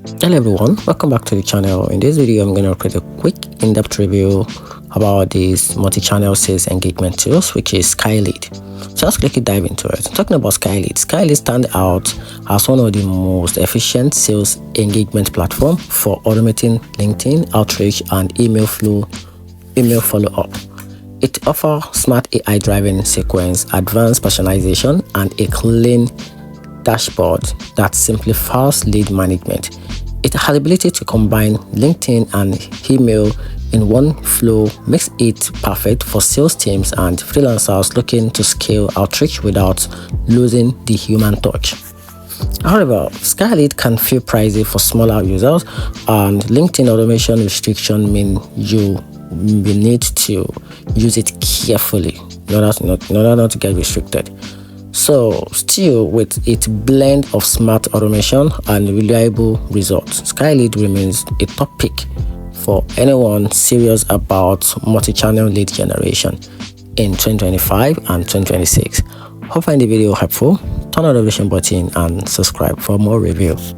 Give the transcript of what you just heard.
Hello everyone, welcome back to the channel. In this video I'm going to create a quick in-depth review about this multi-channel sales engagement tools, which is Skylead. So let's quickly dive into it. Talking about Skylead stands out as one of the most efficient sales engagement platform for automating LinkedIn outreach and email follow-up. It offers smart AI-driven sequence, advanced personalization, and a clean dashboard that simplifies lead management. It has the ability to combine LinkedIn and email in one flow, makes it perfect for sales teams and freelancers looking to scale outreach without losing the human touch. However, Skylead can feel pricey for smaller users, and LinkedIn automation restriction mean you will need to use it carefully in order not to get restricted. So still, with its blend of smart automation and reliable results, Skylead remains a top pick for anyone serious about multi-channel lead generation in 2025 and 2026. Hope you find the video helpful. Turn on the notification button and subscribe for more reviews.